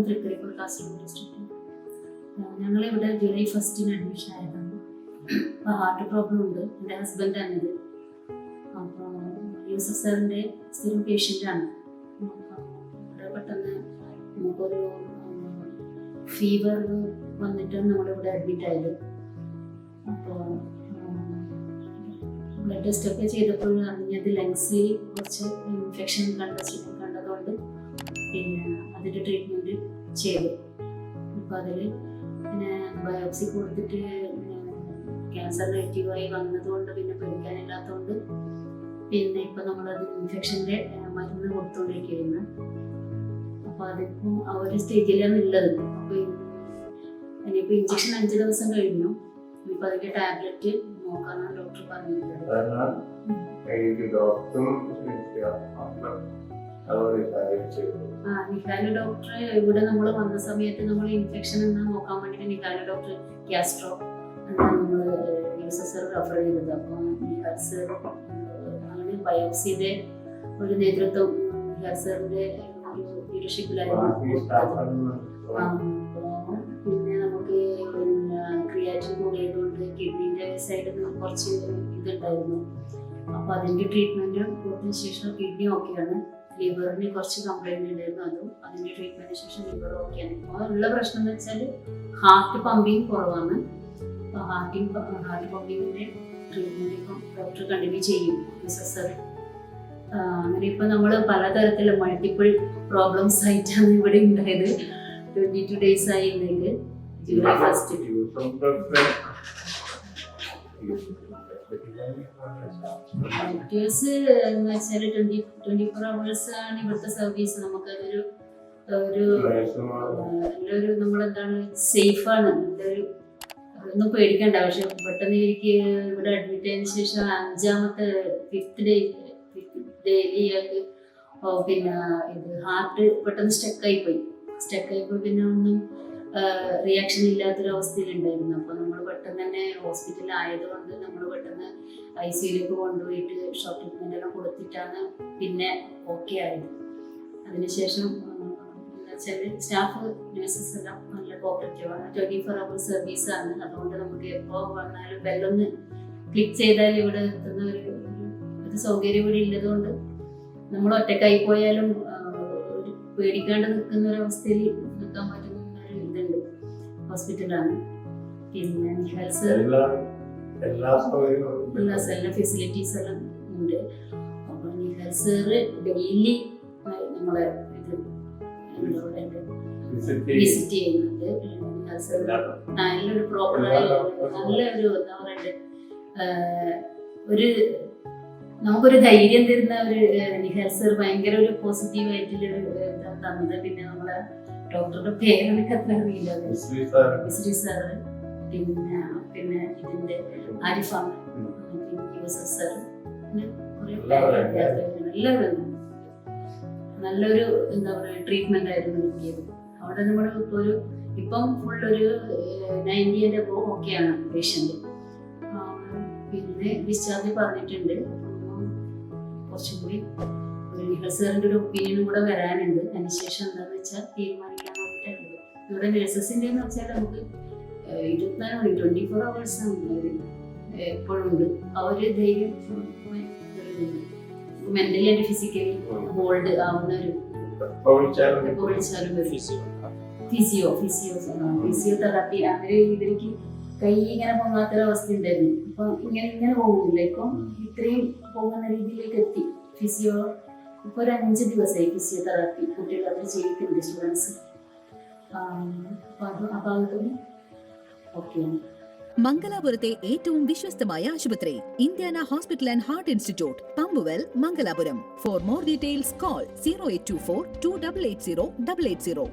Trikaripur Kasaragod district. ഞങ്ങളിവിടെ July 1 admission ആയതാണ്. അപ്പോൾ ഹാർട്ട് പ്രോബ്ലം ഉണ്ട്. എൻ്റെ ഹസ്ബൻഡാണിത്. അപ്പോൾ യൂസഫ് സാറിൻ്റെ സ്ഥിരം പേഷ്യൻ്റാണ്. ഇവിടെ പെട്ടെന്ന് നമുക്കൊരു ഫീവർ വന്നിട്ട് നമ്മളിവിടെ അഡ്മിറ്റ് ആയത്. അപ്പോൾ ബ്ലഡ് ടെസ്റ്റ് ഒക്കെ ചെയ്തപ്പോൾ അറിഞ്ഞത് ലങ്സിൽ കുറച്ച് ഇൻഫെക്ഷൻ കണ്ടതുകൊണ്ട് പിന്നെ അതിൻ്റെ ട്രീറ്റ്മെൻറ്റ് ചെയ്തു. അപ്പോൾ അതിൽ പിന്നെ ബയോപ്സി കൊടുത്തിട്ട് ക്യാൻസർ നെഗറ്റീവായി വന്നതുകൊണ്ട് പിന്നെ പേടിക്കാനില്ലാത്തതുകൊണ്ട് പിന്നെ ഇപ്പം നമ്മളത് ഇൻഫെക്ഷൻ്റെ മരുന്ന് കൊടുത്തുകൊണ്ടിരിക്കുകയാണ്. അപ്പോൾ അതിപ്പം ആ ഒരു സ്റ്റേജിലാണ് ഉള്ളത്. അപ്പോൾ ഇനിയിപ്പോൾ ഇഞ്ചക്ഷൻ 5 ദിവസം കഴിഞ്ഞു. ഇനിയിപ്പോൾ അതിൻ്റെ ടാബ്ലറ്റ് നോക്കാനാണ് ഡോക്ടർ പറഞ്ഞിട്ടുള്ളത്. നിഹാല് ഡോക്ടർ ഇവിടെ നമ്മൾ വന്ന സമയത്ത് നമ്മൾ ഇൻഫെക്ഷൻ എന്ന് നോക്കാൻ വേണ്ടിയിട്ട് നിഹാല് ഡോക്ടർ ഗ്യാസ്ട്രോ എന്നാണ് നമ്മൾ യൂസഫ് സാർ റെഫർ ചെയ്തത്. അപ്പോൾ നിഹാൽ സാർ അങ്ങനെ ബയോപ്സിയുടെ ഒരു നേതൃത്വം നിഹാൽ സാറിൻ്റെ ഒരു ലീഡർഷിപ്പിലായിരുന്നു. പിന്നെ നമുക്ക് ക്രിയാറ്റിൻ കൂടിയതുകൊണ്ട് കിഡ്നീൻ്റെ സൈഡിൽ നിന്ന് കുറച്ച് ഇതുണ്ടായിരുന്നു. അപ്പോൾ അതിൻ്റെ ട്രീറ്റ്മെൻറ്റ് കൊടുത്തതിന് ശേഷം കിഡ്നി ഓക്കെയാണ്. ലിവറിന് കുറച്ച് കംപ്ലൈൻറ്റ് ഉണ്ടായിരുന്നു. അതും അതിൻ്റെ ട്രീറ്റ്മെൻറ്റിന് ശേഷം ലിവർ ഓക്കെയാണ്. ഇപ്പോൾ ഉള്ള പ്രശ്നം എന്ന് വെച്ചാൽ ഹാർട്ട് പമ്പിങ് കുറവാണ്. അപ്പോൾ ഹാർട്ട് പമ്പിങ്ങിൻ്റെ ട്രീറ്റ്മെൻറ്റ് ഇപ്പം ഡോക്ടർ കണ്ടിന്യൂ ചെയ്യും സാർ. അങ്ങനെ ഇപ്പോൾ നമ്മൾ പലതരത്തിലുള്ള മൾട്ടിപ്പിൾ പ്രോബ്ലംസ് ആയിട്ടാണ് ഇവിടെ ഉണ്ടായത്. 22 days ആയി ഇന്നേക്ക് ജൂലൈ 1. ആക്ടേഴ്സ് എന്ന് വെച്ചാൽ 24 hours ആണ് ഇവിടുത്തെ സർവീസ്. നമുക്കതൊരു ഒരു നമ്മളെന്താണ് സേഫാണ്. ഒന്നും പേടിക്കണ്ട. പക്ഷെ പെട്ടെന്ന് എനിക്ക് ഇവിടെ അഡ്മിറ്റ് ആയതിനു ശേഷം 5th ഡേയിലേക്ക് പിന്നെ ഇത് ഹാർട്ട് പെട്ടെന്ന് സ്റ്റക്കായിപ്പോയി. പിന്നെ ഒന്നും റിയാക്ഷൻ ഇല്ലാത്തൊരവസ്ഥയിലുണ്ടായിരുന്നു. അപ്പോൾ നമ്മൾ പെട്ടെന്ന് തന്നെ ഹോസ്പിറ്റലിൽ ആയതുകൊണ്ട് നമ്മൾ പെട്ടെന്ന് ICUലേക്ക് കൊണ്ടുപോയിട്ട് ഷോർട്ട് ട്രീറ്റ്മെൻ്റ് എല്ലാം കൊടുത്തിട്ടാണ് പിന്നെ ഓക്കെ ആയത്. അതിനുശേഷം വെച്ചാൽ സ്റ്റാഫ് നഴ്സസ് എല്ലാം നല്ല കോപ്പറേറ്റീവാണ്. 24 hours സർവീസാണ്. അതുകൊണ്ട് നമുക്ക് എപ്പോൾ വന്നാലും ബെല്ലൊന്ന് ക്ലിക്ക് ചെയ്താൽ ഇവിടെ എത്തുന്ന ഒരു സൗകര്യം ഇവിടെ ഉള്ളതുകൊണ്ട് നമ്മൾ ഒറ്റക്കായി പോയാലും പേടിക്കാണ്ട് നിൽക്കുന്ന ഒരവസ്ഥയിൽ നിൽക്കാൻ പറ്റുന്ന ഒരു ഇതുണ്ട് ഹോസ്പിറ്റലാണ്. പിന്നെ എല്ലാ ഫെസിലിറ്റീസ് എല്ലാം ഉണ്ട്. അപ്പോൾ നിഹാൽ സാറ് ഡെയിലി നമ്മളെ ഇത് വിസിറ്റ് ചെയ്യുന്നുണ്ട്. നിഹാൽ സാർ നല്ലൊരു പ്രോപ്പറായ നല്ലൊരു എന്താ പറയണ്ടേ ഒരു നമുക്കൊരു ധൈര്യം തരുന്ന ഒരു നിഹാൽ സാർ ഭയങ്കര ഒരു പോസിറ്റീവായിട്ടുള്ളൊരു തന്നത്. പിന്നെ നമ്മുടെ ഡോക്ടറുടെ പേരെനിക്ക് അത്ര അറിയില്ല. വിസ്രി സാറ് പിന്നെ ഇതിന്റെ ആരിഫാണ് യൂസഫ് സാർ. നല്ലൊരു എന്താ പറയുക ട്രീറ്റ്മെന്റ് ആയിരുന്നു കിട്ടിയത്. അവിടെ നമ്മൾ ഇപ്പം ഫുൾ ഒരു 90 ഓക്കെയാണ് പേഷ്യന്റ്. പിന്നെ ഡിസ്ചാർജ് പറഞ്ഞിട്ടുണ്ട്. കുറച്ചും കൂടി ഒരു നിഹാൽ സാറിൻ്റെ ഒരു ഒപ്പീനിയനും കൂടെ വരാനുണ്ട്. അതിനുശേഷം എന്താണെന്ന് വെച്ചാൽ തീരുമാനിക്കാൻ വേണ്ടിയിട്ടുണ്ട്. ഇവിടെ നഴ്സസിൻ്റെ എന്ന് വെച്ചാൽ നമുക്ക് 24 hours എപ്പോഴും ഉണ്ട്. ആ ഒരു ധൈര്യം മെന്റലി ആൻഡ് ഫിസിക്കലി ബോൾഡ് ആവുന്ന ഒരു ഫിസിയോതെറാപ്പി അങ്ങനെ ഇവർക്ക് കൈ ഇങ്ങനെ പൊങ്ങാത്തൊരവസ്ഥ ഉണ്ടായിരുന്നു. ഇപ്പം ഇങ്ങനെ പോകുന്നില്ല. ഇപ്പം ഇത്രയും പോകുന്ന രീതിയിലേക്ക് എത്തി. ഇപ്പോൾ ഒരു 5 ദിവസമായി ഫിസിയോതെറാപ്പി കുട്ടികൾ അവർ ചെയ്യിക്കുന്നുണ്ട് സ്റ്റുഡൻസ്. അപ്പോൾ ആ ഭാഗത്തും ഓക്കെയാണ്. മംഗലാപുരത്തെ ഏറ്റവും വിശ്വസ്തമായ ആശുപത്രി Indiana hospital and heart institute, Pumpwell, Mangalapuram. For more details call 0824 2880 880.